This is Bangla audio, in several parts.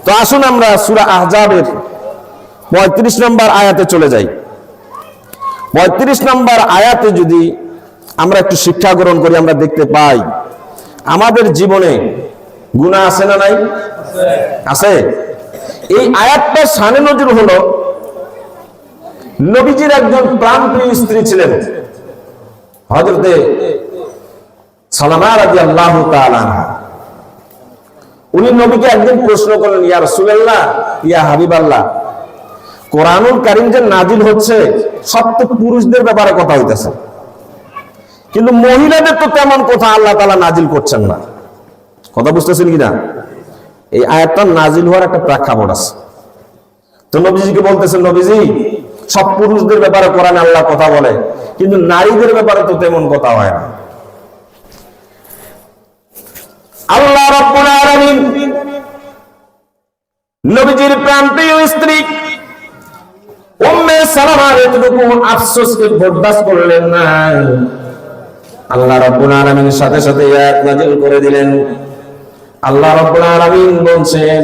তো আসুন আমরা সূরা আহজাবের ৩৫ নম্বর আয়াতে চলে যাই। ৩৫ নম্বর আয়াতে যদি আমরা একটু শিক্ষা গ্রহণ করি, আমরা দেখতে পাই আমাদের জীবনে গুনাহ আছে না নাই? আছে। এই আয়াতটা শানে নজরুল হলো, নবীজির একজন প্রাণপ্রিয় স্ত্রী ছিলেন হযরতে সালামা রাদিয়াল্লাহু তাআলা। উনি নবীকে একদিন প্রশ্ন করলেন, ইয়া রাসূলুল্লাহ, ইয়া হাবিবাল্লাহ, কোরআনুল কারীম যে নাজিল হচ্ছে সব তো পুরুষদের ব্যাপারে কথা হইতেছে, কিন্তু মহিলাদের তো তেমন কথা আল্লাহ তাআলা নাজিল করছেন না। কথা বুঝতেছেন কিনা? এই আয়াতটা নাজিল হওয়ার একটা প্রেক্ষাপট আছে। তো নবীজিকে বলতেছেন, নবীজি, সব পুরুষদের ব্যাপারে কোরআনে আল্লাহ কথা বলে, কিন্তু নারীদের ব্যাপারে তো তেমন কথা হয় না। আল্লাহ রাব্বুল আলামিন নবীজির প্রাণপ্রিয় স্ত্রী উম্মে সালামার এতটুকু আফসোসকে বরদাস্ত করলেন না। আল্লাহ রাব্বুল আলামিনের সাথে সাথে আয়াত নাযিল করে দিলেন। আল্লাহ রাব্বুল আলামিন বলছেন,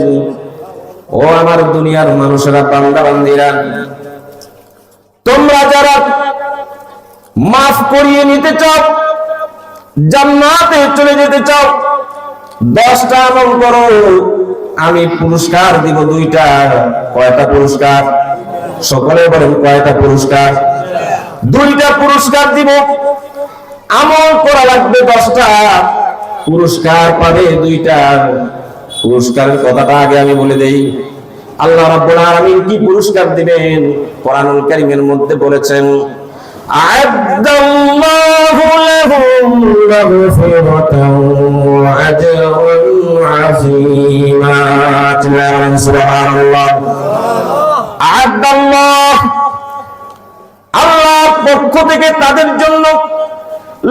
ও আমার দুনিয়ার মানুষেরা, বান্দা বান্দীরা, তোমরা যারা মাফ করিয়ে নিতে চাও, জান্নাতে চলে যেতে চাও, 10টা আমল করো, আমি পুরস্কার দিব 2টা। কয়টা পুরস্কার? সকলে বলেন কয়টা পুরস্কার? 2টা পুরস্কার দিব। আমল করা লাগবে 10টা, পুরস্কার পাবে 2টা। পুরস্কারের কথাটা আগে আমি বলে দেই। আল্লাহ রাব্বুল আলামিন কি পুরস্কার দিবেন কোরআনুল কারীমের মধ্যে বলেছেন, আ'আদাল্লাহু লাহুম মাগফিরাতান ওয়া আজরান আযীমা। সুবহানাল্লাহ। আ'আদাল্লাহ, আল্লাহর পক্ষ থেকে তাদের জন্য,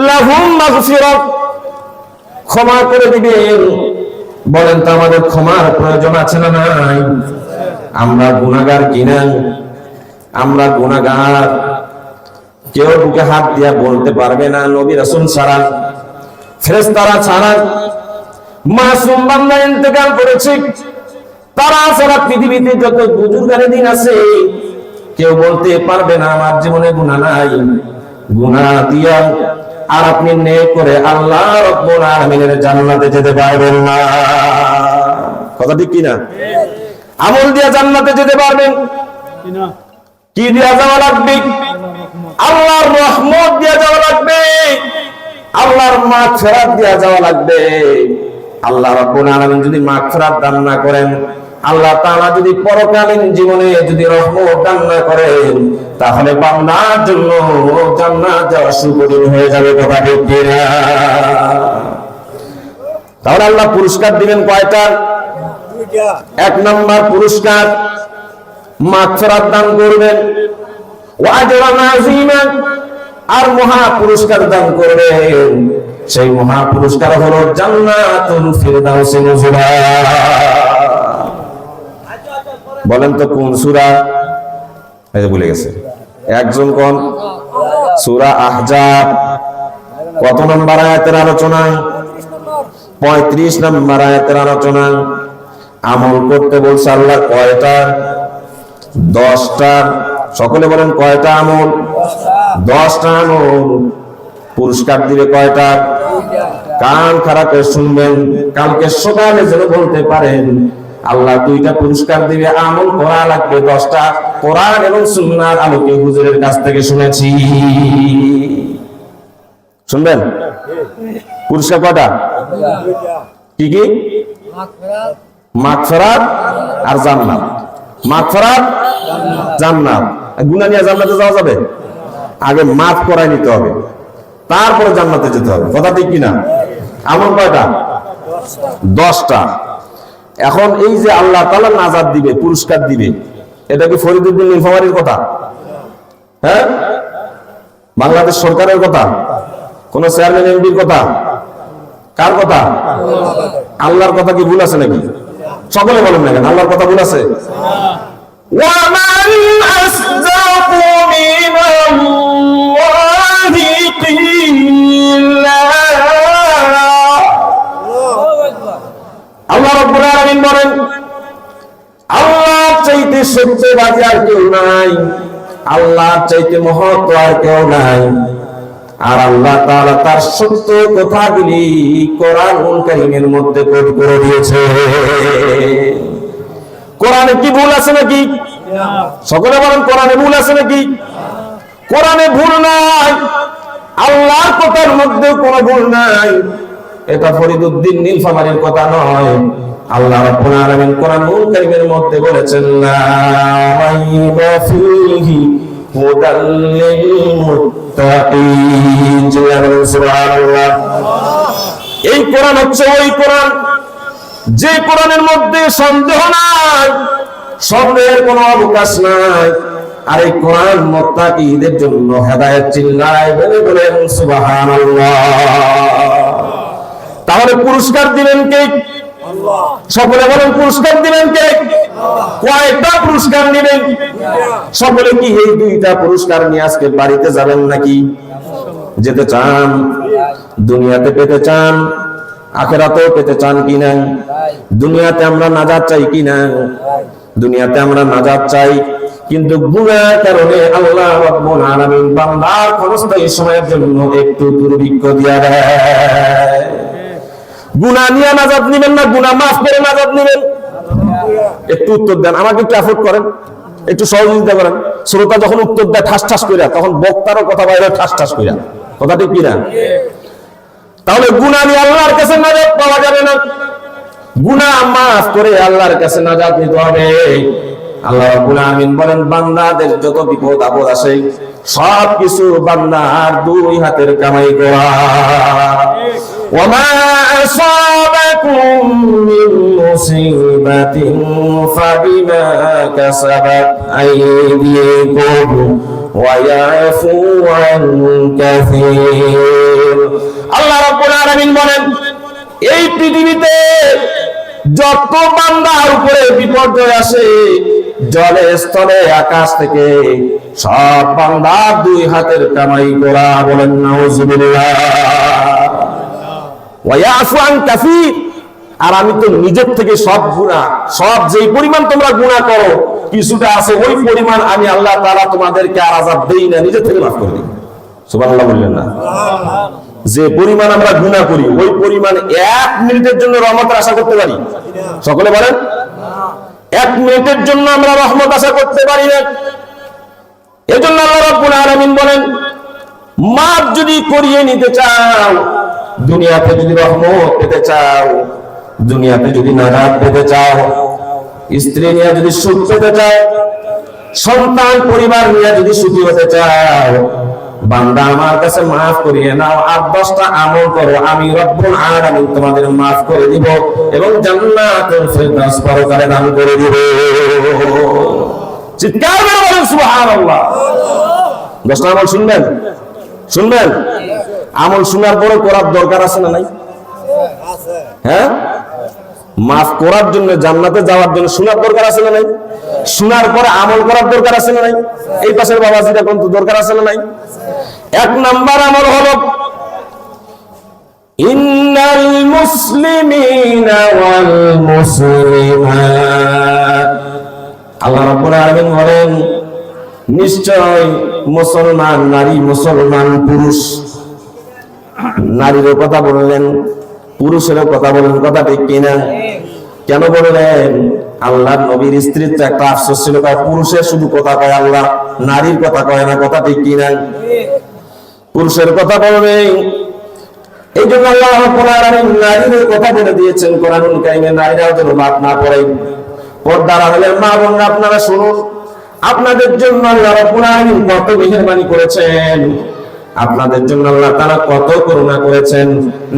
লাহুম মাগফিরাত, ক্ষমা করে দিবেন। বলেন তো আমাদের ক্ষমার প্রয়োজন আছে না নাই? আমরা গুনাহগার কিনা? আমরা গুনাহগার। কেউ বুকে হাত দিয়া বলতে পারবে না নবী রাসূল ছাড়া, ফেরেশতারা ছাড়া, মাসুম বান্দা ইন্তেকাল করেছে, তারা ছাড়া পৃথিবীতে যত বুজুর্গানের দিন আছে কেউ বলতে পারবে না আমার জীবনে গুনাহ নাই। গুনাহ দিয়া আর আপনি নেক করে আল্লাহ রাব্বুল আলামিনের জান্নাতে যেতে পারবেন না। কথা ঠিক কি না? আমল দিয়া জান্নাতে যেতে পারবেন কিনা? কি দিয়া যাওয়া লাগবে? আল্লাহর রহমত দিয়া যাওয়া লাগবে, আল্লাহর মাগফিরাত দিয়া যাওয়া লাগবে। আল্লাহ রাব্বুল আলামিন যদি মাগফিরাত দান না করেন, আল্লাহ তাআলা যদি পরকালীন জীবনে যদি রহমত দান না করেন, তাহলে বান্দার জন্য জান্নাত যাওয়া সুকঠিন হয়ে যাবে। কথা ঠিক কি না? তাহলে আল্লাহ পুরস্কার দিবেন কয়টা? 2টা। 1 নম্বর পুরস্কার মাগফিরাত দান করবেন, ওয়া আজরান আযীমা, আর মহা পুরস্কার দান করবেন। সেই মহা পুরস্কার হলো জান্নাতুল ফিরদাউসে নুজুলা। বলেন তো কোন সূরা? এই যে ভুলে গেছে একজন, কোন সূরা আহজাব। কত নম্বর আয়াতের আলোচনা? 35 নম্বর আয়াতের আলোচনা। আমল করতে বলছে আল্লাহ কয়টা? 10টা। সকলে বলেন কয়টা আমল? 10টা আমল। পুরস্কার দিবে কয়টা? কান খারাপ করে শুনবেন, কালকে সকালে যেন বলতে পারেন আল্লাহ 2টা পুরস্কার দিবে। আমল করা লাগবে 10টা, কোরআন এবং সুন্নাহর আলোকে হুজুরের কাছ থেকে শুনেছি। শুনবেন পুরস্কার কয়টা? কি কি? মাগফিরাত আর জান্নাত। মাগফিরাত, জান্নাত। গুনাহ নিয়ে জান্নাতে যাওয়া যাবে? আগে মাফ করাই নিতে হবে, তারপরে জান্নাতে যেতে হবে। কথা ঠিক কিনা? আমল কয়টা? 10টা। এখন এই যে আল্লাহ তাআলা নাজাত দিবে, পুরস্কার দিবে, এটা কি ফরিদউদ্দিন নীলফামারীর কথা? হ্যাঁ, বাংলাদেশ সরকারের কথা? কোন চেয়ারম্যান এমপির কথা? কার কথা? আল্লাহর কথা কি ভুল আছে নাকি? সকলে বলেন না কেন আল্লাহর কথা ভুল আছে? ওয়ামান আসদাকু মিনাল্লাহি কিলা। আল্লাহ রাব্বুল আলামিন বলেন আল্লাহ চাইতে সত্যবাদী আর কেউ নাই, আল্লাহ চাইতে মহৎ আর কেউ নাই। আর আল্লাহ তাআলা তার সত্য কথাগুলি কোরআনুল কারীমের মধ্যে কোট করে দিয়েছে। কোরআনে কি ভুল আছে নাকি? সকলে বলেন কোরআনে ভুল আছে নাকি? কোরআনে ভুল নাই, আল্লাহর কথার মধ্যে কোনো ভুল নাই। এটা ফরিদউদ্দিন নীলফামারীর কথা নয়, আল্লাহ রাব্বুল আলামিন কোরআনুল কারীমের মধ্যে বলেছেন লা রাইবা ফীহি হুদাল লিল মুত্তাকিন। সুবহানাল্লাহ। এই কোরআন হচ্ছে ওই কোরআন যে কোরআনের মধ্যে সন্দেহ নাই, সন্দেহের কোনো অবকাশ নাই। আর এই কোরআন মুত্তাকিদের জন্য হেদায়েত। চিল্লায় বলেন সুবহানাল্লাহ। তাহলে পুরস্কার দিবেন কে? আল্লাহ। সকলে বলেন পুরস্কার দিবেন কে? কয়টা পুরস্কার নেবেন? সকলে কি এই দুইটা পুরস্কার নিয়ে আজকে বাড়িতে যাবেন নাকি? যেতে চান? দুনিয়াতে পেতে চান, আখিরাতেও পেতে চান কিনা? দুনিয়াতে আমরা নাজাত চাই কিনা? দুনিয়াতে আমরা নাজাত চাই, কিন্তু গুনাহের কারণে আল্লাহ রাব্বুল আলামিন বান্দার ক্ষণস্থায়ী সময়ের জন্য একটু দুর্ভিক্ষ দিয়া দেয়। গুনাহ নিয়ে নাজাত নেবেন না গুনাহ মাফ করে নাজাত নেবেন? একটু উত্তর দেন, আমাকে একটু এফোর্ট করেন, একটু সহযোগিতা করেন। শ্রোতা যখন উত্তর দেয় ঠাস ঠাস কইরা, তখন বক্তারও কথা বাইরে ঠাস ঠাস কইরা। কথা ঠিক কিনা? তাহলে গুনাহ নিয়ে আল্লাহর কাছে নাজাত পাওয়া যাবে না, গুনাহ মাফ করে আল্লাহর কাছে নাজাত নিতে হবে। আল্লাহ রাব্বুল আলামিন বলেন বান্দাদের যত বিপদ আপদ আসে সব কিছু বান্দার দুই হাতের কামাই করা। ওয়ামা আসাবাকুম মিন মুসিবাতিন ফাবিমা কাসাবাত আইদিকুম ওয়া ইয়াফু আন কাসীর। আল্লাহ রাব্বুল আলামিন বলেন এই পৃথিবীতে যত বান্দার উপরে বিপর্যয় আসে, জলে স্থলে আকাশ থেকে, সব বান্দার দুই হাতের কামাই করা। বলেন নাউজুবিল্লাহ। ওয়া ইয়াফু আন কাসীর। আর আমি তো নিজের থেকে সব গুনাহ, সব যেই পরিমাণ তোমরা গুনাহ করো কিছুটা আছে, ওই পরিমাণ আমি আল্লাহ তাআলা তোমাদেরকে আর আযাব দেই না, নিজের থেকে মাফ করে দিই। সুবহানাল্লাহ বললেন না? যে পরিমাণ আমরা গুনাহ করি ওই পরিমাণ 1 মিনিটের জন্য রহমতের আশা করতে পারি? সকলে বলেন 1 মিনিটের জন্য আমরা রহমত আশা করতে পারি না। এজন্য আল্লাহ রাব্বুল আলামিন বলেন মাফ যদি করিয়ে নিতে চাও, দুনিয়াতে যদি রহমত পেতে চাও, দুনিয়াতে যদি নাজাত পেতে চাও, স্ত্রী নিয়ে যদি সুখ পেতে চাও, সন্তান পরিবার নিয়ে যদি সুখী হতে চাও, বান্দা আমার কাছে মাফ করিয়ে নাও, আর 10টা আমল করো, আমি রব্বুল আলামিন তোমাদের মাফ করে দিব এবং জান্নাতুল ফিরদাউস পরকালে দান করে দিব। চিৎকার করে বলেন সুবহানাল্লাহ। 10টা আমল শুনবেন? শুনবেন? আমল শোনার পরে করার দরকার আছে না নাই? হ্যাঁ, মাফ করার জন্য, জান্নাতে যাওয়ার জন্য শোনার দরকার আছে না নাই? শোনার পরে আমল করার দরকার আছে না নাই? এই পাশের বাবাজিরা কোন দরকার আছে না নাই? 1 নাম্বার আমল হলো ইন্নাল মুসলিমিনা ওয়াল মুসলিমাত। আল্লাহ রাব্বুল আলামিন বলেন নিশ্চয় মুসলমান নারী, মুসলমান পুরুষ, নারীরও কথা বললেন, পুরুষেরও কথা বললেন। কথা ঠিক কিনা? কেন বললেন? আল্লাহর নবীর স্ত্রীর তো একটা আফসোস ছিল, পুরুষের শুধু কথা কয় আল্লাহ, নারীর কথা কয় না। কথা ঠিক কিনা? পুরুষের কথা বলবে, এই জন্য আল্লাহ রাব্বুল আলামিন নারীর কথা বলে দিয়েছেন কোরআনুল কারীমে। নারীরাও যেন বাদ না পড়ে। পর্দার আড়ালের মা বোনরা আপনারা শুনুন, আপনাদের জন্য আল্লাহ রাব্বুল আলামিন কত মেহেরবানি করেছেন, আপনাদের জন্য আল্লাহ তাআলা কত করুণা করেছেন।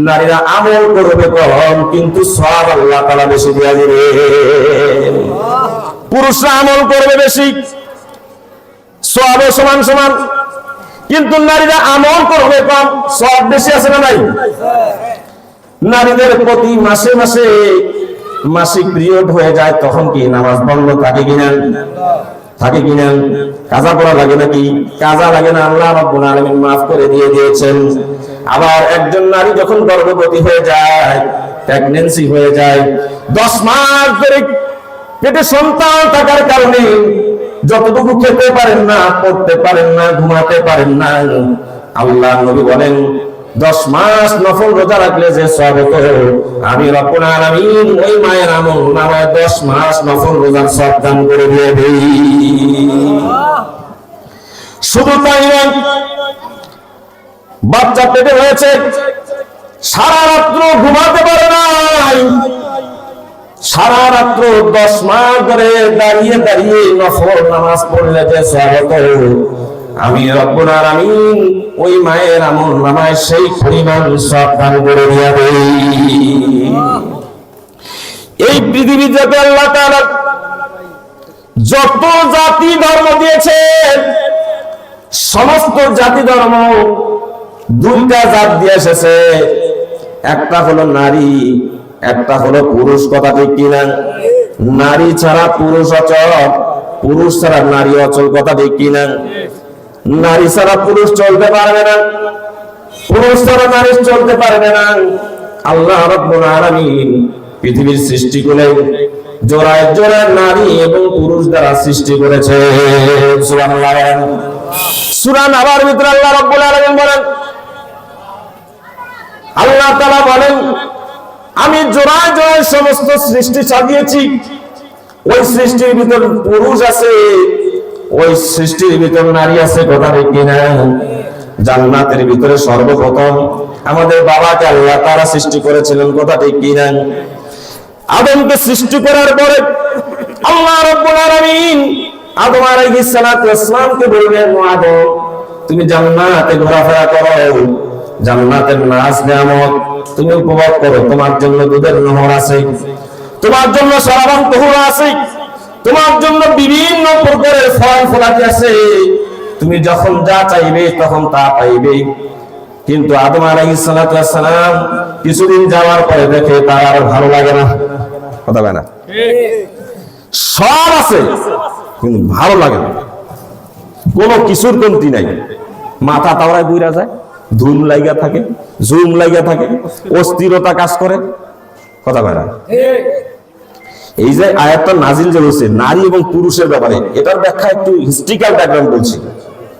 নারীরা আমল করবে কম, কিন্তু সওয়াব আল্লাহ তাআলা বেশি দিয়ে দিবেন। পুরুষরা আমল করবে বেশি, সওয়াব সমান সমান, কিন্তু নারীরা আমল করবে কম, সওয়াব বেশি আছে না নাই? নারীদের প্রতি মাসে মাসে মাসিক পিরিয়ড হয়ে যায়, তখন কি নামাজ বন্ধ থাকে কিনা? থাকে কিনা? কাজা করা লাগে নাকি? কাজা লাগে না, আল্লাহ রাব্বুল আলামিন মাফ করে দিয়েছেন। আবার একজন নারী যখন গর্ভবতী হয়ে যায়, প্রেগন্যান্সি হয়ে যায়, 10 মাস ধরে পেটে সন্তান থাকার কারণে যতটুকু খেতে পারেন না, পড়তে পারেন না, ঘুমাতে পারেন না। আল্লাহ নবী বলেন 10 মাস নফল রোজা রাখলে যে সওয়াব হতো, আমি রব্বুল আলামিন ওই মায়ের আমল নামায় 10 মাস নফল রোজার সওয়াব দান করে দিয়ে দেই। শুধু তাই নয়, বাচ্চা পেটে হয়েছে, সারা রাত্র ঘুমাতে পারে নাই, সারা রাত্র 10 মাস ধরে দাঁড়িয়ে দাঁড়িয়ে নফল নামাজ পড়লে যে সওয়াব হতো, আমি রব্বুল আলামিন ওই মায়ের আমল নামায় সেই পরিমাণ সওয়াব দান করে দিয়ে দেই। এই পৃথিবীতে আল্লাহ তাআলা যত জাতি ধর্ম দিয়েছেন, সমস্ত জাতি ধর্ম দুইটা জাত দিয়ে এসেছে, একটা হলো নারী, একটা হলো পুরুষ। কথা ঠিক কিনা? নারী ছাড়া পুরুষ অচল, পুরুষ ছাড়া নারী অচল। কথা ঠিক কিনা? নারী ছাড়া পুরুষ চলতে পারবে না, পুরুষ ছাড়া নারী চলতে পারবে না। আল্লাহ রাব্বুল আলামিন পৃথিবীর সৃষ্টি করে জোড়ায় জোড়ায় নারী এবং পুরুষ দ্বারা সৃষ্টি করেছে। সুবহানাল্লাহ। সূরা নাবার ভিতরে আল্লাহ রাব্বুল আলামিন বলেন, আল্লাহ তাআলা বলেন, আমি জোড়ায় জোড়ায় সমস্ত সৃষ্টি সাজিয়েছি। ওই সৃষ্টির ভিতর পুরুষ আছে, ওই সৃষ্টির ভিতর নারী আছে। কথা ঠিক কিনা? জান্নাতের ভিতরে সর্বপ্রথম আমাদের বাবাকে আল্লাহ তাআলা সৃষ্টি করেছিলেন। কথা ঠিক কিনা? আদমকে সৃষ্টি করার পরে আল্লাহ রাব্বুল আলামিন আদম আলাইহিস সালাতু ওয়াস সালামকে বললেন, আদম তুমি জান্নাতে ঘোরাফেরা করো, জান্নাতের নাজ নিয়ামত তুমি উপভোগ করো। তোমার জন্য দুধের নহর আছে, তোমার জন্য শরাবান তহুর আছে, তোমার জন্য বিভিন্ন প্রকারের ফল ফলাদি আছে, তুমি যখন যা চাইবে তখন তা পাইবে। কিন্তু আদম আলাইহিস সালাতু ওয়াস সালাম কিছুদিন যাওয়ার পরে দেখে তার আর ভালো লাগে না। কথা বলে না? সব আছে কিন্তু ভালো লাগে না, কোনো কিছুর কমতি নাই। মাথা তাওরায় বুইরা যায়, ধুম লাগা থাকে, জুম লাগা থাকে, অস্থিরতা কাজ করে। কথা বলে না? এই যে আয়াতটা নাজিল যে হয়েছে নারী এবং পুরুষের ব্যাপারে, এটার ব্যাখ্যা একটু হিস্ট্রিক্যাল ব্যাকগ্রাউন্ড বলছি।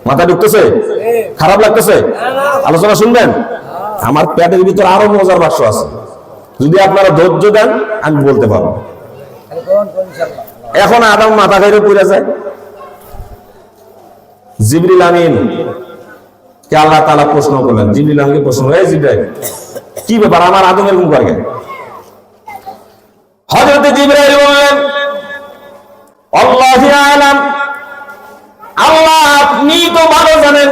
মাথা ঢুকতেছে? খারাপ লাগতেছে? আলোচনা শুনবেন? আমার পেটের ভিতর আরো মজার বাক্স আছে, যদি আপনারা ধৈর্য দেন আমি বলতে পারবো। এখন আদম মাথা খাইরে পড়ে যায়, জিবরিল আমিন কে আল্লাহ তাআলা প্রশ্ন করলেন। জিবরিল আমিনকে প্রশ্ন, এই জিবরাইল কি ব্যাপার, আমার আদম এরকম করে কেন? হযরত জিবরাইল বললেন, আল্লাহু আ'লাম, আল্লাহ আপনি তো ভালো জানেন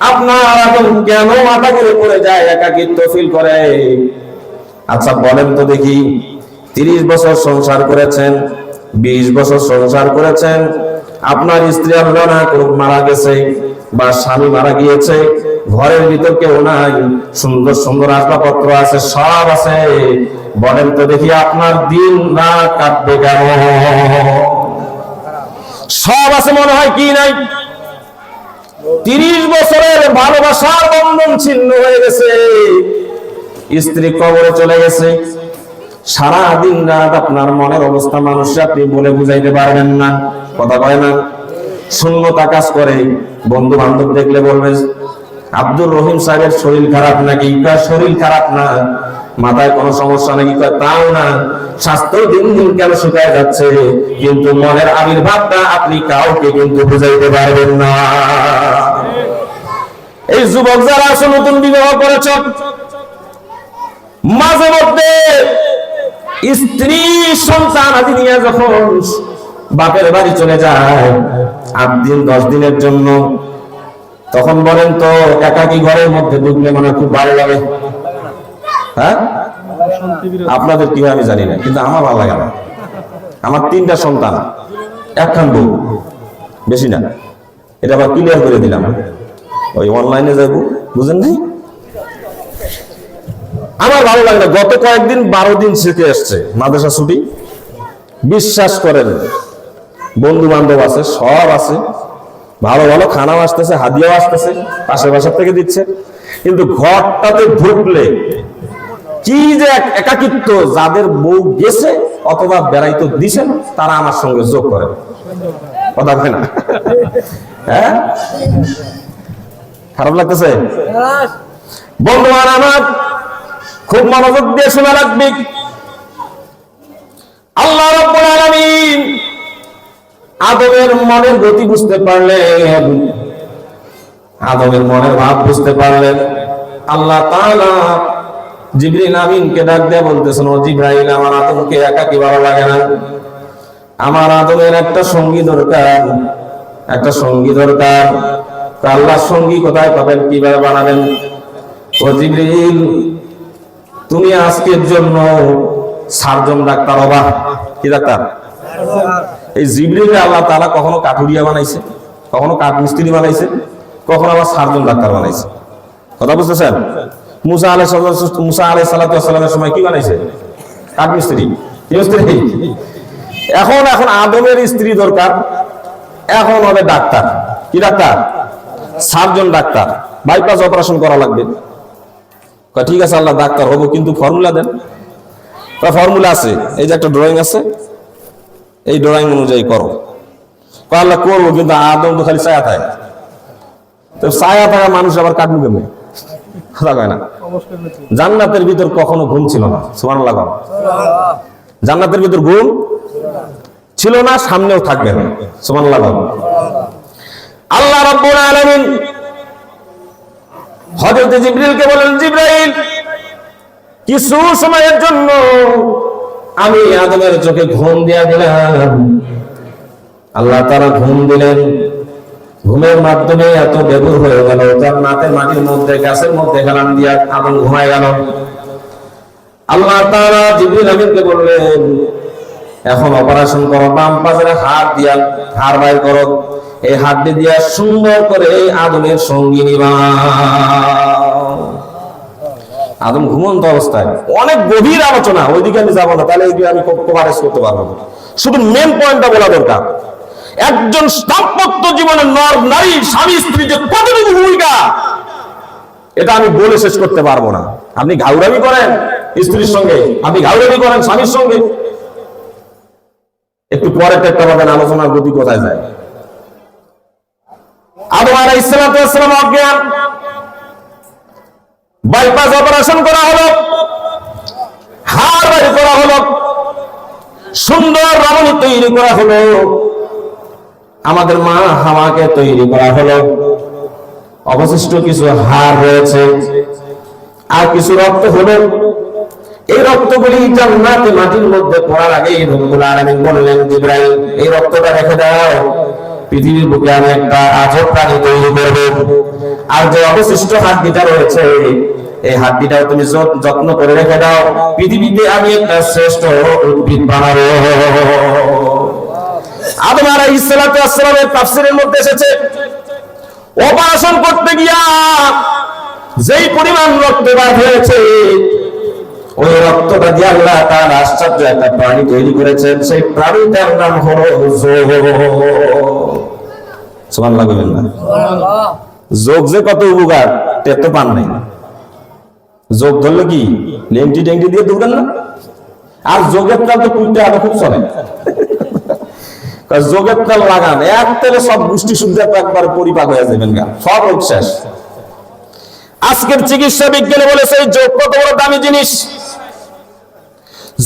আপনার আদম কেন মাথা করে পড়ে যায়, একাকিত্ব ফিল করে। আচ্ছা বলেন তো দেখি, 30 বছর সংসার করেছেন, 20 বছর সংসার করেছেন, আপনার স্ত্রী আল্লাহ না করুক মারা গেছে বা স্বামী মারা গিয়েছে, ঘরের ভিতর কেউ নাই, সুন্দর সুন্দর আসবাবপত্র আছে, সব আছে, বলেন তো দেখি আপনার দিন না কাটবে কেন? সব আছে মনে হয়, কি নাই? 30 বছরের ভালোবাসার বন্ধন ছিন্ন হয়ে গেছে, স্ত্রী কবরে চলে গেছে, সারা দিন রাত আপনার মনের অবস্থা মানুষকে আপনি বলে বুঝাইতে পারবেন না। কথা কয় না? শূন্যতা কাজ করে। বন্ধু বান্ধব দেখলে বলবে আব্দুর রহিম সাহেবের শরীর খারাপ নাকি? শরীর খারাপ না। মাথায় কোনো সমস্যা নাকি? তাও না। স্বাস্থ্য দিন দিন কেন শুকায় যাচ্ছে, কিন্তু মনের আবির্ভাবটা আপনি কাউকে কিন্তু বুঝাইতে পারবেন না। এই যুবক যারা আছে নতুন বিবাহ করেছ, মাঝে মধ্যে স্ত্রী সন্তান আদি নিয়ে যখন বাপের বাড়ি চলে যায় 8 দিন 10 দিনের জন্য, তখন বলেন তো একাকী ঘরের মধ্যে ঢুকলে মনে খুব ভালো লাগে? হ্যাঁ, আপনাদের কি হয় আমি জানি না, কিন্তু আমার ভালো লাগে না। আমার 3টা সন্তান, একখান বউ, বেশি না। এটা আবার ক্লিয়ার করে দিলাম, ওই অনলাইনে যাবো, বুঝেন নাই? আমার ভালো লাগে না। গত কয়েকদিন 12 দিন শিখে আসছে, মাদ্রাসা ছুটি। বিশ্বাস করেন, বন্ধু বান্ধব আছে, সব আছে, ভালো ভালো খানাও আসতেছে, হাদিয়াও আসতেছে, পাশের বাসার থেকে দিচ্ছে, কিন্তু ঘরটাতে ঢুকলে কি যে একাকিত্ব, যাদের বউ গেছে অথবা বেড়াইতে দিছেন তারা আমার সঙ্গে যোগ করে, কথা হয় না? হ্যাঁ, খারাপ লাগতেছে? বন্ধুরা আমার খুব মনোযোগ দিয়ে শোনা লাগবে। আল্লাহ রাব্বুল আলামিন আদমের মনের গতি বুঝতে পারলেন, আদমের মনের ভাব বুঝতে পারলেন। আল্লাহ তাআলা জিবরিল আমিনকে ডাক দিয়ে বলতেছেন, ও জিবরাইল, আমার আদমকে একাকী ভালো লাগে না, আমার আদমের একটা সঙ্গী দরকার, একটা সঙ্গী দরকার। আল্লাহর সঙ্গী কোথায় পাবেন, কিভাবে বানাবেন? ও জিবরিল, তুমি আজকের জন্য সার্জন ডাক্তার হবা। কি ডাক্তার? এই জিবরিল আল্লাহ তাআলা কখনো কাঠুরিয়া বানাইছে, কখনো কাঠ মিস্ত্রি বানাইছে, কখনো আবার সার্জন ডাক্তার বানাইছে। কথা বুঝতেছেন? মুসা আলাইহিস সালামের সময় কি বানাইছে? কাঠ মিস্ত্রি। কি মিস্ত্রি? এখন আদমের স্ত্রী দরকার, এখন হবে ডাক্তার। কি doctor? Surgeon doctor. Bypass operation করা লাগবে। ঠিক আছে আল্লাহ, ডাক্তার হবো, কিন্তু ফর্মুলা দেন। ফর্মুলা আছে, এই যে একটা ড্রয়িং আছে, এই ড্রয়িং অনুযায়ী করো। আল্লাহ করবো, কিন্তু আদম তো খালি ছায়া থাকে। তো ছায়া থাকা মানুষ আবার কাটবো কেমনে? কথা কয় না? জান্নাতের ভিতর কখনো ঘুম ছিল না। সুবহানাল্লাহ। জান্নাতের ভিতর ঘুম ছিল না, সামনেও থাকবে না। সুবহানাল্লাহ। আল্লাহ রাব্বুল আলামিন হযরত জিবরিলকে বলেন, জিবরাইল, কিছু সময়ের জন্য আমি আদমের চোখে ঘুম দিয়া দিলাম। আল্লাহ তাআলা ঘুম দিলেন, ঘুমের মাধ্যমে এত বেগুর হয়ে গেল, জান্নাতের মাটির মধ্যে গাছের মধ্যে হেলান দিয়া আদম ঘুমায় গেল। আল্লাহ তাআলা জিবরিল আমিনকে বললেন, এখন অপারেশন করো, বাম পাশের হাত দিয়া হাড় বাইর করো, এই হাড্ডি দিয়া সুন্দর করে আদমের সঙ্গী নিবা। আদম ঘুমন্ত অবস্থায়, অনেক গভীর আলোচনা, ওইদিকে আমি যাবো না, তাহলে আমি কভারেজ করতে পারবো না। শুধু মেন পয়েন্টটা বলা দরকার। একজন দাম্পত্য জীবনে নর নারী স্বামী স্ত্রী যে কতটুকু ভূমিকা, এটা আমি বলে শেষ করতে পারবো না। আপনি ঘাউরামি করেন স্ত্রীর সঙ্গে, আপনি ঘাউরামি করেন স্বামীর সঙ্গে, একটু পরে টেক্কা পাবেন আলোচনার গতি কোথায় যায়। আদম আলাইহিস সালাম অজ্ঞান, বাইপাস অপারেশন করা হলো, হাড় বাইর করা হলো, সুন্দর রমণী তৈরি করা হলো, আমাদের মা হাওয়াকে তৈরি করা হলো। অবশিষ্ট কিছু হাড় রয়েছে আর কিছু রক্ত হলো। এই রক্তগুলি জান্নাতে মাটির মধ্যে পড়ার আগে রব্বুল আলামিন বললেন, জিবরাইল, এই রক্তটা রেখে দাও, পৃথিবীর বুকে আমি একটা আজব প্রাণী তৈরি করব। আর যে অবশিষ্ট হাড্ডিটা রয়েছে, এই হাড্ডিটাও তুমি যত্ন করে রেখে দাও, পৃথিবীতে আমি একটা শ্রেষ্ঠ উদ্ভিদ বানাবো। আদম আলাইহিস সালামের তাফসীরের মধ্যে এসেছে, অপারেশন করতে গিয়া যেই পরিমাণ রক্ত বের হয়েছে, ওই রক্তটা দিয়ে আল্লাহ তাআলা আশ্চর্য একটা প্রাণী তৈরি করেছেন। সেই প্রাণীটার নাম হলো যোগ। সুবহানাল্লাহ বলেন না? যোগ যে কত উপকার টের তো পান নাই। যোগ ধরলে কি লেংটি টেংটি দিয়ে দৌড়ান না? আর যোগের তেল তো কুইটা আরো খুব চলে। যোগের তেল লাগান, এক তেলে সব গোষ্ঠী শুদ্ধ একবার পরিপাক হয়ে যাবেন, সব রোগ শেষ। আজকের চিকিৎসা বিজ্ঞানে বলেছে যোগ কত বড় দামি জিনিস।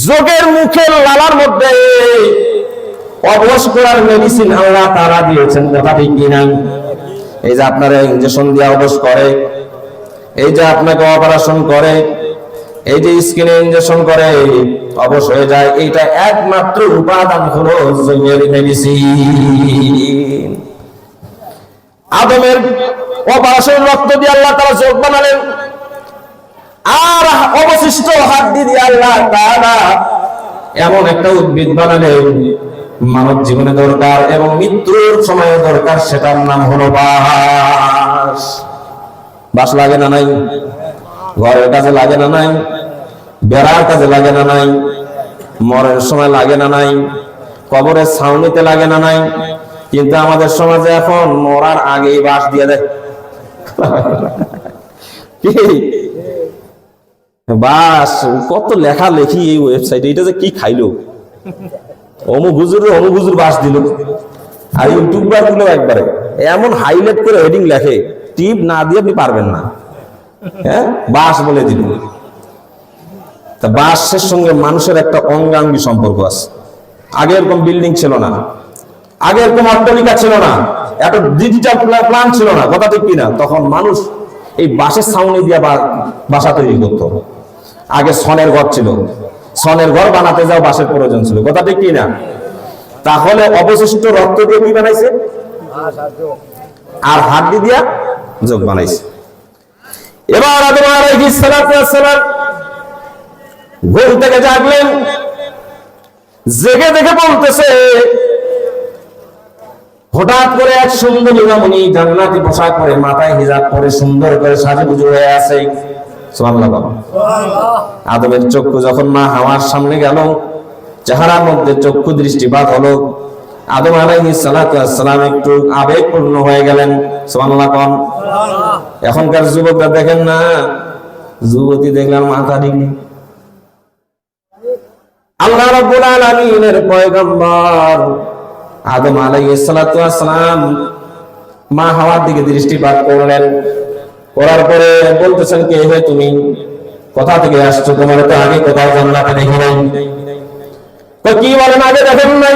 যোগের মুখের লালার মধ্যে অবশ করার মেডিসিন আল্লাহ তাআলা দিয়েছেন, কথা ঠিক কিনা? এই যে আপনারা ইনজেকশন দিয়ে অবশ করে, এই যে আপনাকে অপারেশন করে, এই যে স্কিনে ইনজেকশন করে অবশ হয়ে যায়, এইটা একমাত্র উপাদান হলো যোগের মেডিসিন। আদমের অপারেশন রক্ত দিয়ে আল্লাহ তাআলা যোগ বানালেন, আর অবশিষ্ট হাড্ডি দিয়ে আল্লাহ তাআলা এমন একটা উদ্ভিদ বানালেন মানব জীবনে দরকার এবং মৃত্যুর সময় দরকার, সেটার নাম হলো বাঁশ। বাঁশ লাগে না নাই? ঘরের কাজে লাগে না নাই? বেড়ার কাজে লাগে না নাই? মরের সময় লাগে না নাই? কবরের ছাউনিতে লাগে না নাই? কিন্তু আমাদের সমাজে এখন মরার আগেই বাঁশ দিয়ে দেয়। কি বাস কত লেখা লেখি এই ওয়েবসাইটে, এটা যে কি খাইলো, অমুক হুজুর বাস দিল। আর ইউটিউবার গুলো একবারে এমন হাইলাইট করে হেডিং লেখে, টিপ না দিয়ে আপনি পারবেন না। হ্যাঁ, বাস বলে দিল। তা বাসের সঙ্গে মানুষের একটা অঙ্গাঙ্গি সম্পর্ক আছে। আগে এরকম বিল্ডিং ছিল না, আগে এরকম অট্টালিকা ছিল না, এত ডিজিটাল প্ল্যান ছিল না, কথা ঠিক কিনা? তখন মানুষ এই বাঁশের ছাউনি দিয়ে বাসা তৈরি করতো। আগে সনের ঘর ছিল, সনের ঘর বানাতে যাও বাঁশের প্রয়োজন ছিল, কথা ঠিক কিনা? তাহলে অবশিষ্ট রক্ত দিয়ে কি বানাইছে? আর হাড্ডি দিয়া যোগ বানাইছে। এবার আদম আলাইহিস সালাম ঘুম থেকে জাগলেন, জেগে দেখে বলতেছে, হঠাৎ করে এক সুন্দরী রমণী জান্নাতি পোশাক পরে, মাথায় হিজাব পরে, সুন্দর করে সাজুগুজু হয়ে আছে। সুবহানাল্লাহ। আদমের চক্ষু যখন মা হাওয়ার সামনে গেল, চেহারার মধ্যে চক্ষু দৃষ্টিপাত হলো। আদম আলাইহিস সালাম একটু আবেগপূর্ণ হয়ে গেলেন। সুবহানাল্লাহ। এখনকার যুবকরা দেখেন না, যুবতী দেখলাম মাথা ডিগ্রি। আল্লাহ রাব্বুল আলামিনের পয়গম্বর আদম আলাইহিস সালাম মা হাওয়ার দিকে দৃষ্টিপাত করলেন। করার পরে বলতেছেন, কে হে তুমি, কোথা থেকে আসছো, তোমার তো আগে কোথাও জান্নাতে দেখি নাই। কি বলেন, আগে দেখেন নাই?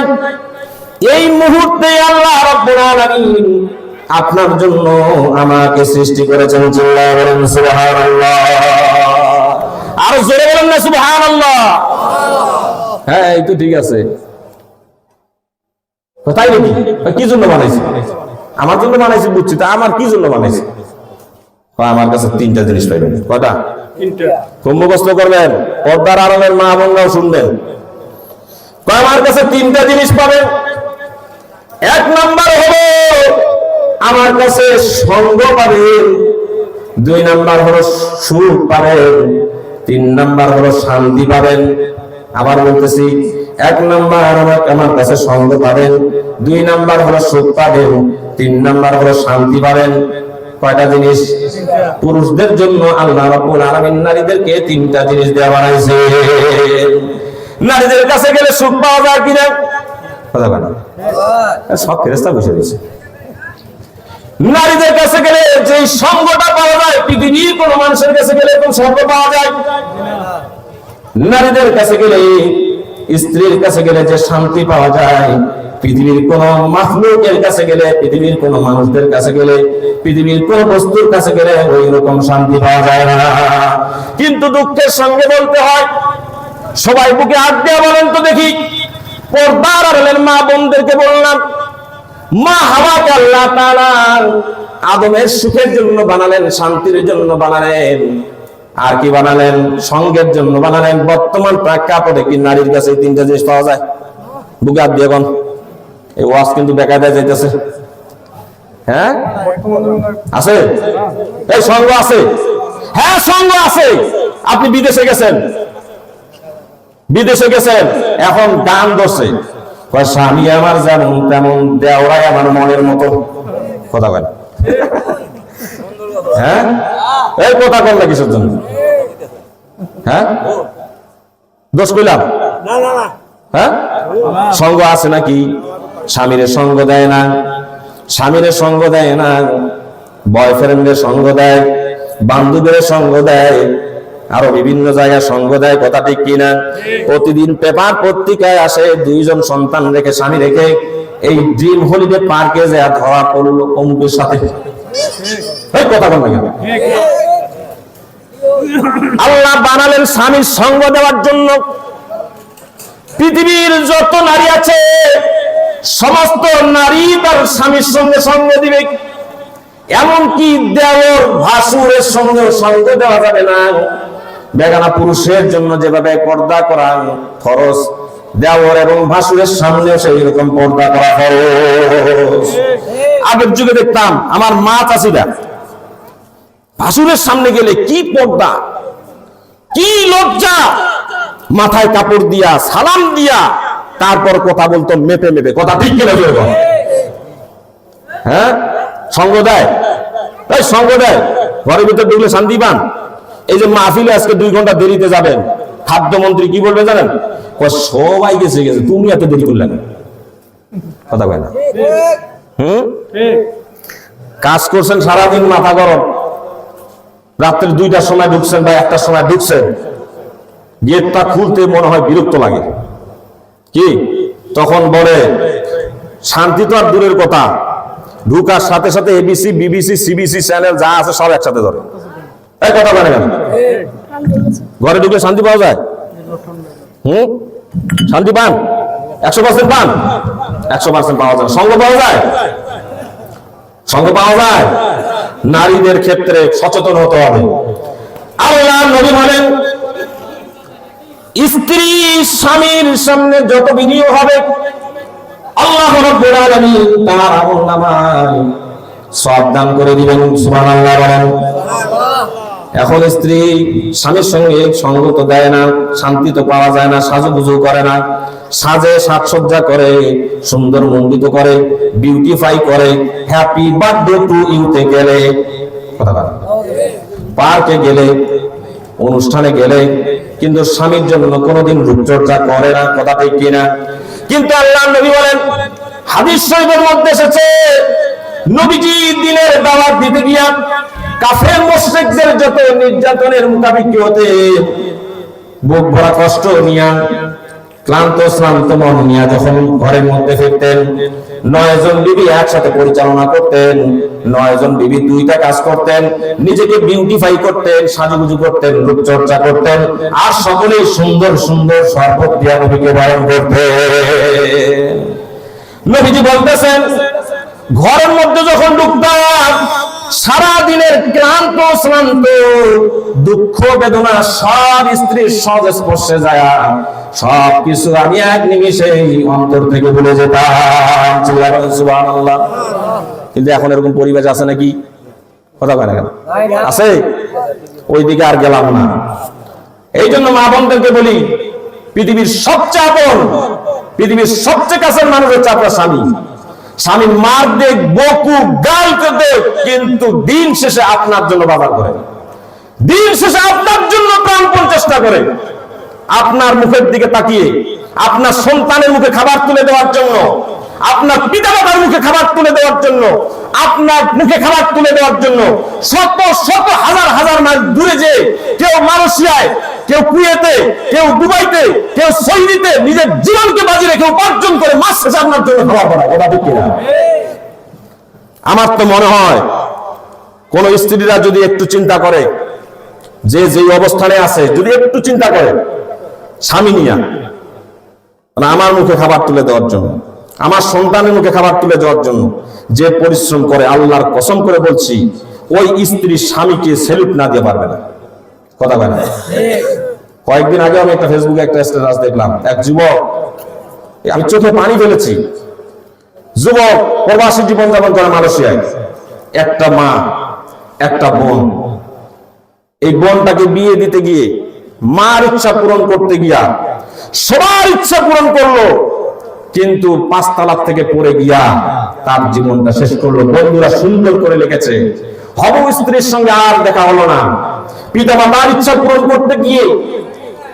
এই মুহূর্তে আল্লাহ রাব্বুল আলামিন আপনার জন্য আমাকে সৃষ্টি করেছেন। চিল্লায়ে বলেন সুবহানাল্লাহ। আর জোরে বলেন না সুবহানাল্লাহ। হ্যাঁ, এই তো ঠিক আছে। তাই নাকি? কি জন্য বানাইছি? আমার জন্য বানাইছি, বুঝছি। তা আমার কি জন্য বানাইছি? আমার কাছে তিনটা জিনিস পাইবেন। কয়টা? খুব মুখস্থ করবেন, পর্দার আড়ালের মা বোনরাও শুনবেন। আমার কাছে তিনটা জিনিস পাবেন। এক নাম্বার হলো আমার কাছে সঙ্গ পাবেন, দুই নাম্বার হলো সুখ পাবেন, তিন নাম্বার হলো শান্তি পাবেন। আবার বলতেছি, এক নাম্বার আমার কাছে সঙ্গ পাবেন, দুই নাম্বার হলো সুখ পাবেন, তিন নাম্বার হলো শান্তি পাবেন। কয়টা জিনিস? পুরুষদের জন্য আল্লাহ রাব্বুল আলামিন নারীদেরকে তিনটা জিনিস দেওয়া বানাইছে। নারীদের কাছে গেলে সুখ পাওয়া যায় কিনা? কথা বলেন। সব ফেরেশতা বসে রয়েছে। নারীদের কাছে গেলে যে সঙ্গটা পাওয়া যায়, পৃথিবীর কোন মানুষের কাছে গেলে কোন সঙ্গ পাওয়া যায়? নারীদের কাছে গেলে, স্ত্রীর কাছে গেলে যে শান্তি পাওয়া যায়, পৃথিবীর কোন মাখলুকের কাছে গেলে, পৃথিবীর কোন মানুষদের কাছে গেলে, পৃথিবীর কোন বস্তুর কাছে গেলে ওই রকম শান্তি পাওয়া যায় না। কিন্তু দুঃখের সঙ্গে বলতে হয়, সবাই বুকে হাত দিয়ে বলেন তো দেখি, পর্দার আড়ালের মা বোনদেরকে বললাম, মা হাওয়াকে আল্লাহ তাআলা আদমের সুখের জন্য বানালেন, শান্তির জন্য বানালেন, আর কি বানালেন? সঙ্গের জন্য বানালেন। বর্তমান প্রেক্ষাপটে কি নারীর কাছে এই তিনটা জিনিস পাওয়া যায়? বুকে হাত দিয়ে বল। এই ওয়াজ কিন্তু বেকায়দায় যাইতেছে। হ্যাঁ, আছে? এই সঙ্গ আছে? হ্যাঁ, সঙ্গ আছে। আপনি বিদেশে গেছেন, এখন গান ধরছে, স্বামী আমার যেমন তেমন, দেওরাই আমার মনের মতো। কথা বলেন। হ্যাঁ, এই কথা বল না কিসের জন্য? হ্যাঁ, দোষ কইলাম? হ্যাঁ, সঙ্গ আছে নাকি? স্বামীর সঙ্গ দেয় না, স্বামীর সঙ্গ দেয় না, বয়ফ্রেন্ডের সঙ্গ দেয়, বান্ধবীর সঙ্গ দেয়, আরো বিভিন্ন জায়গায় সঙ্গ দেয়। কথা ঠিক কিনা? প্রতিদিন পেপার পত্রিকায় আসে, দুইজন সন্তান রেখে, স্বামী রেখে এই ড্রিম হলিডে পার্কে যায় ধরা পড়লো অমুকের সাথে। কথা বল না। আল্লাহ বানালেন স্বামীর সঙ্গ দেওয়ার জন্য। পৃথিবীর যত নারী আছে, সমস্ত নারী তার স্বামীর সঙ্গে সঙ্গ দিবে। এমনকি দেওর ভাসুরের সঙ্গে সঙ্গ দেওয়া যাবে না। বেগানা পুরুষের জন্য যেভাবে পর্দা করা ফরজ, দেওর এবং ভাসুরের সামনেও সেই রকম পর্দা করা ফরজ। আগের যুগে দেখতাম আমার মা চাচিরা ভাসুরের সামনে গেলে কি পর্দা, কি লজ্জা, মাথায় কাপড় দিয়া, সালাম দিয়া তারপর কথা বলতো মেপে মেপে। কথা ঠিক কিনা? হ্যাঁ, সঙ্গ দেয়, তাই সঙ্গ দেয়। ঘরের ভিতর ঢুকলে শান্তি পান, এই যে মাহফিলে আজকে 2 ঘন্টা দেরিতে যাবেন, খাদ্যমন্ত্রী কি বলবে জানেন? সবাই গেছে গেছে, তুমি এত দেরি করলে না। কথা কয় না? কাজ করছেন সারাদিন, মাথা গরম, রাত্রে 2টার সময় ঢুকছেন বা 1টার সময় ঢুকছেন, গেটটা খুলতে মনে হয় বিরক্ত লাগে কি? তখন বলে শান্তি তো আর দূরের কথা, ঢুকার সাথে সাথে এবিসি, বিবিসি, সিবিসি চ্যানেল যা আছে সব একসাথে ধরে। এই কথা বলে কেন? ঘরে ঢুকলে শান্তি পাওয়া যায়? শান্তি পান? 100% পান? 100% পাওয়া যায়। সঙ্গ পাওয়া যায়? সঙ্গ পাওয়া যায়? নারীদের ক্ষেত্রে সচেতন হতে হবে। আল্লাহ নবী বলেন, স্ত্রী স্বামীর সামনে যত বিনিয়োগ হবে আল্লাহ রাব্বুল আলামিন তার আমলনামায় সওয়াব দান করে দিবেন। সুবহানাল্লাহ বলেন। এখন স্ত্রী স্বামীর সঙ্গে সঙ্গ তো দেয় না, শান্তি তো পাওয়া যায় না, সাজুগুজু করে না, সাজে সাজসজ্জা করে, সুন্দর মণ্ডিত করে, বিউটিফাই করে, হ্যাপি বার্থডে টু ইউতে গেলে, কথা বলেন, পার্কে গেলে, অনুষ্ঠানে গেলে, কিন্তু স্বামীর জন্য কোনোদিন রূপচর্চা করে না। কথা ঠিক কিনা? কিন্তু আল্লাহর নবী বলেন, হাদিস শরীফের মধ্যে এসেছে, নবীজি দিনের দাওয়াত দিতে গিয়া কাফের মুশরিকদের যত নির্যাতনের মুখাপেক্ষি হতে, বুক ভরা কষ্ট নিয়া, ক্লান্ত শ্রান্ত মন নিয়া যখন ঘরের মধ্যে ফিরতেন, 9 জন বিবি একসাথে পরিচালনা করতেন, 9 জন বিবি 2টা কাজ করতেন, নিজেকে বিউটিফাই করতেন, সাজুগুজু করতেন, রূপচর্চা করতেন, আর সকলেই সুন্দর সুন্দর শরবত দিয়া নবীকে বরণ করতেন। নবীজি বলতেছেন, ঘরের মধ্যে যখন ঢুকতাম, সারা দিনের ক্লান্ত শ্রান্ত দুঃখ বেদনা সব স্ত্রীর সংস্পর্শে যায়, সব কিছু আমি এক নিমিষে অন্তর থেকে ভুলে যেতাম। সুবহানাল্লাহ। কিন্তু এখন এরকম পরিবেশ আছে নাকি? কথা বলে না? আছে? ওইদিকে আর গেলাম না। এই জন্য মা বোনদেরকে বলি, পৃথিবীর সবচেয়ে আপন, পৃথিবীর সবচেয়ে কাছের মানুষ হচ্ছে আপনার স্বামী। স্বামী মার দেখ, বকু, গাল দেখ, কিন্তু দিন শেষে আপনার জন্য বাজার করে, দিন শেষে আপনার জন্য প্রাণপণ চেষ্টা করে, আপনার মুখের দিকে তাকিয়ে, আপনার সন্তানের মুখে খাবার তুলে দেওয়ার জন্য, আপনার পিতামাতার মুখে খাবার তুলে দেওয়ার জন্য, আপনার মুখে খাবার তুলে দেওয়ার জন্য শত শত হাজার হাজার মাইল দূরে যে কেউ মালয়েশিয়ায়, কেউ কুয়েতে, কেউ দুবাইতে, কেউ সৌদিতে নিজের জীবনকে বাজি রেখে উপার্জন করে মাস শেষে আপনার জন্য খাবার বানায়। এটা ঠিক কিনা? আমার তো মনে হয় কোন স্ত্রীরা যদি একটু চিন্তা করে, যে যেই অবস্থানে আছে, যদি একটু চিন্তা করে স্বামী নিয়া, মানে আমার মুখে খাবার তুলে দেওয়ার জন্য, আমার সন্তানের মুখে খাবার তুলে দেওয়ার জন্য যে পরিশ্রম করে, আল্লাহর কসম করে বলছি, ওই স্ত্রী স্বামীকে সেলুট না দিয়ে পারবে না। কথা বলে না? কয়েকদিন আগে আমি একটা ফেসবুকে একটা স্ট্যাটাস দেখলাম, এক যুবক, আমি চোখে পানি ফেলেছি, যুবক প্রবাসী জীবনযাপন করে মালয়েশিয়ায়, একটা মা, একটা বোন, এই বোনটাকে বিয়ে দিতে গিয়ে মার ইচ্ছা পূরণ করতে গিয়া সবার ইচ্ছা পূরণ করলো, কিন্তু 5 তালাক থেকে পড়ে গিয়া তার জীবনটা শেষ করলো। বন্ধুরা সুন্দর করে লিখেছে, হবু স্ত্রীর সঙ্গে আর দেখা হলো না, পিতা মাতার ইচ্ছা পূরণ করতে গিয়ে,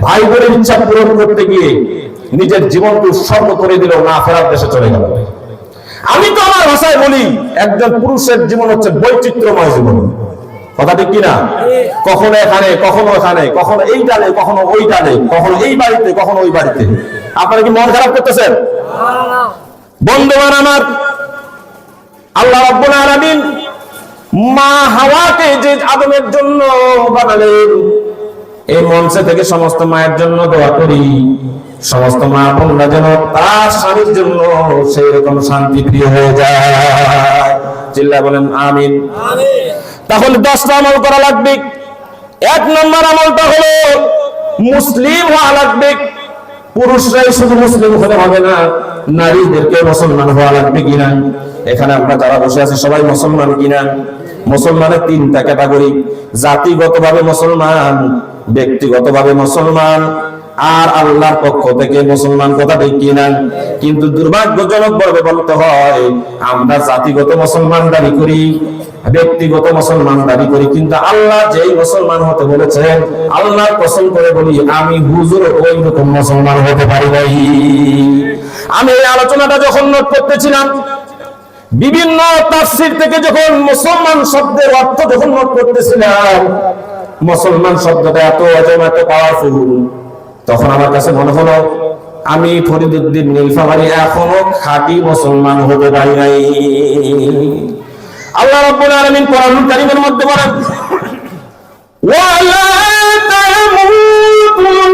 ভাই বোনের ইচ্ছা পূরণ করতে গিয়ে নিজের জীবনকে উৎসর্গ করে দিল, না ফেরার দেশে চলে গেল। আমি তো আমার ভাষায় বলি, একজন পুরুষের জীবন হচ্ছে বৈচিত্র্যময় জীবন। কথা ঠিক কিনা? কখনো এখানে, কখনো এখানে, কখনো এই ডালে, কখনো ওই ডালে, কখনো এই বাড়িতে, কখনো ওই বাড়িতে। আপনারা কি মন খারাপ করতেছেন? বন্ধুগণ আমার, আল্লাহ রাব্বুল আলামিন মা হাওয়াকে যে আদমের জন্য বানালেন, এই মঞ্চে থেকে সমস্ত মায়ের জন্য দোয়া করি, সমস্ত মা বোনরা যেন তার স্বামীর জন্য সেই রকম শান্তি প্রিয় হয়ে যায়। চিল্লায় বলেন আমিন। তাহলে 10টা আমল করা লাগবে। 1 নম্বর আমলটা হলো মুসলিম হওয়া লাগবে। পুরুষরাই শুধু মুসলিম হতে হবে না, নারীদেরকে মুসলমান হওয়া লাগবে কিনা। এখানে আমরা যারা বসে আছি সবাই মুসলমান কিনা? মুসলমানের 3টা ক্যাটাগরি, জাতিগতভাবে মুসলমান, ব্যক্তিগতভাবে মুসলমান, আর আল্লাহর পক্ষ থেকে মুসলমান, কথা ঠিক কিনা? কিন্তু দুর্ভাগ্যজনক ভাবে বলতে হয়, আমরা জাতিগত মুসলমান দাবি করি, ব্যক্তিগত মুসলমান দাবি করি, কিন্তু আল্লাহ যেই মুসলমান হতে বলেছেন, আল্লাহর কসম করে বলি আমি হুজুর ওই রকম মুসলমান হতে পারি নাই। আমি এই আলোচনাটা যখন নোট করতেছিলাম, বিভিন্ন তাফসীর থেকে যখন মুসলমান শব্দের অর্থ যখন নোট করতেছিলাম, মুসলমান শব্দটা এত অজম, এত পাওয়ারফুল, তখন আমার কাছে মনে হলো আমি ফরিদউদ্দিন নীলফামারী এখনো খাঁটি মুসলমান হতে পারি নাই। আল্লাহ রাব্বুল আলামিন কোরআনুল কারীমের মধ্যে বলেন, ওয়ালা তামুতুন্না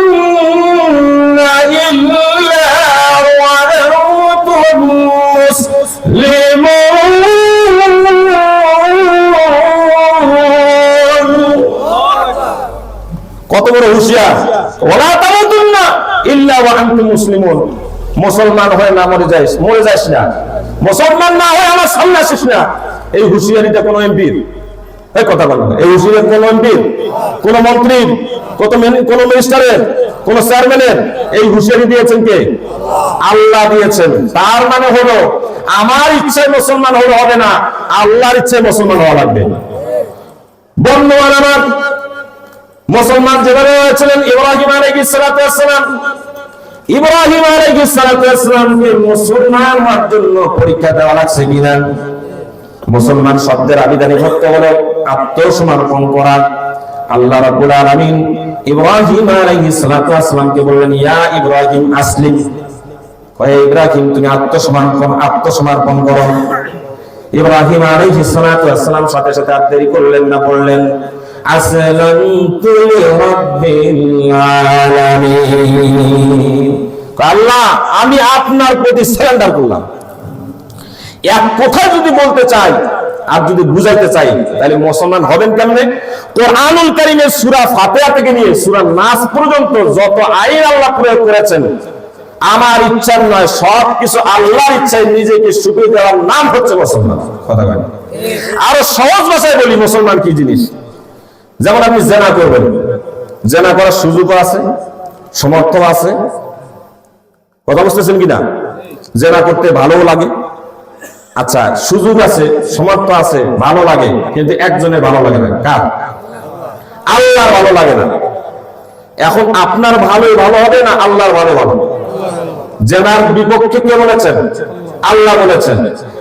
ইল্লা ওয়া আনতুম মুসলিমুন। কত বড় হুঁশিয়ার! ওয়ালা তামুতুন্না ইল্লা ওয়া আনতুম মুসলিমুন। মুসলমান হয়ে না মরে যাস না, মুসলমান না হয়ে আমার সামনে আসিস না। এই হুঁশিয়ারিটা কোন এমপির? এই কথা বলবো, এই হুঁশিয়ারি কোন এমপির, কোন মন্ত্রীর, কোন মিনিস্টারের, কোন চেয়ারম্যানের? এই হুঁশিয়ারি দিয়েছেন কে? আল্লাহ দিয়েছেন। তার মানে হলো আমার ইচ্ছায় মুসলমান হলে হবে না, আল্লাহর ইচ্ছায় মুসলমান হওয়া লাগবে। বন্ধুগণ আমার, মুসলমান যেভাবে হয়েছিলেন ইব্রাহিম আলাইহিস সালাতু ওয়াস সালাম, ইব্রাহিম আলাইহিস সালাতু ওয়াস সালামকে মুসলমান হওয়ার জন্য পরীক্ষা দেওয়া লাগছে কিনা? মুসলমান শব্দের আবিধানিক অর্থ হলো আত্মসমর্পণ করা। আল্লাহ রাব্বুল আলামিন ইব্রাহিম আলাইহিস সালাতু ওয়াস সালামকে বললেন, ইয়া ইব্রাহিম আসলিম, হে ইব্রাহিম তুমি আত্মসমর্পণ করো। ইব্রাহিম আলাইহিস সালাতু ওয়াস সালাম সাথে সাথে আর দেরি করলেন না, বললেন আসলামতু লিরাব্বিল আলামিন, আল্লাহ আমি আপনার প্রতি সারেন্ডার করলাম। এক কথা যদি বলতে চাই আর যদি বুঝাইতে চাই, তাহলে মুসলমান হবেন কেমনে? কোরআনুল কারীমের সূরা ফাতিহা থেকে নিয়ে সূরা নাস পর্যন্ত যত আইন আল্লাহ প্রয়োগ করেছেন, আমার ইচ্ছা নয়, সবকিছু আল্লাহর ইচ্ছায় নিজেকে সুপিয়ে দেওয়ার নাম হচ্ছে মুসলমান। কথা বলেন। আরো সহজ ভাষায় বলি, মুসলমান কি জিনিস? যেমন আপনি জেনা করবেন, জেনা করার সুযোগ আছে, সমর্থ আছে, কথা বুঝতেছেন কিনা? জেনা করতে ভালোও লাগে, আচ্ছা সুযোগ আছে, সমর্থ আছে, ভালো লাগে, কিন্তু একজনের ভালো লাগে না। কার? আল্লাহর ভালো লাগে না। এখন আপনার ভালোই ভালো হবে না আল্লাহর ভালো ভালো? জেনার বিপক্ষে কে বলেছেন? আল্লাহ বলেছেন।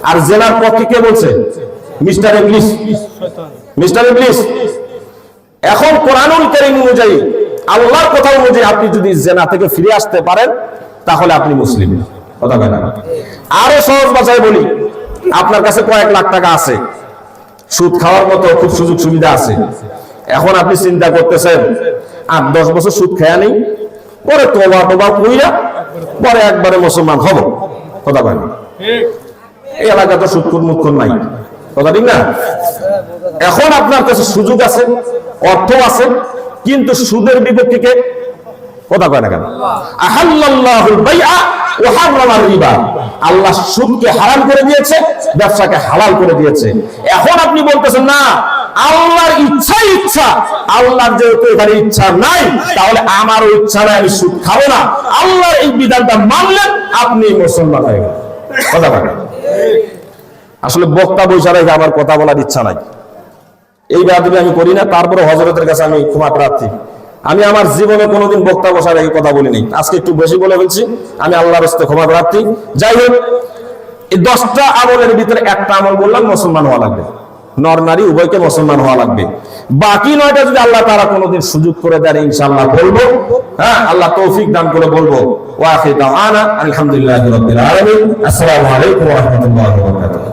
আর জেনার পক্ষে কে বলছে? মিস্টার ইবলিস, মিস্টার ইবলিস। এখন কোরআনুল কারীম অনুযায়ী, আল্লাহর কথা অনুযায়ী আপনি যদি জেনা থেকে ফিরে আসতে পারেন, তাহলে আপনি মুসলিম। কথা বলেন। আরো সহজ ভাষায় বলি, আপনার কাছে কয়েক লাখ টাকা আছে, সুদ খাওয়ার মতো খুব সুযোগ সুবিধা আছে। এখন আপনি চিন্তা করতেছেন 8-10 বছর সুদ খায়া নেই, পরে তোবা কইরা পরে একবারে মুসলমান হব। কথা বলেন। এই এলাকা তো সুদখোর মুখখোর নাই, কথা ঠিক না? এখন আপনার কাছে সুযোগ আছে, অর্থ আছে, কিন্তু সুদের বিপক্ষে কে? কথা কয় না কেন? আহাল্লাল্লাহুল বাইআ ওয়া হারামার রিবা। আল্লাহ সুদকে হারাম করে দিয়েছে, ব্যবসাকে হালাল করে দিয়েছে। এখন আপনি বলতেছেন না, আল্লাহর ইচ্ছাই ইচ্ছা, আল্লাহর যেহেতু এখানে ইচ্ছা নাই, তাহলে আমারও ইচ্ছা নাই, আমি সুদ খাবো না। আল্লাহর এই বিধানটা মানলেন, আপনি মুসলমান হয়ে গেলেন। কথা বলেন। আসলে বক্তা বৈশা রেখে আমার কথা বলার ইচ্ছা নাই, এই বেয়াদবি আমি করি না। তারপরে হযরতের কাছে আমি ক্ষমা প্রার্থী। আমি আমার জীবনে কোনোদিন বক্তা বসা রেখে কথা বলিনি, আজকে একটু বেশি বলে ফেলছি, আমি আল্লাহর রাস্তে ক্ষমা প্রার্থী। যাই হোক, এই 10টা আমলের ভিতরে একটা আমল বললাম, মুসলমান হওয়া লাগবে, নর নারী উভয়কে মুসলমান হওয়া লাগবে। বাকি 9টা যদি আল্লাহ তাআলা কোনোদিন সুযোগ করে দেন, ইনশাআল্লাহ বলবো। হ্যাঁ, আল্লাহ তৌফিক দান করে বলবো। ওয়া আখিরু দাওয়ানা আলহামদুলিল্লাহি রাব্বিল আলামিন। আসসালামু আলাইকুম ওয়া রাহমাতুল্লাহি ওয়া বারাকাতুহু।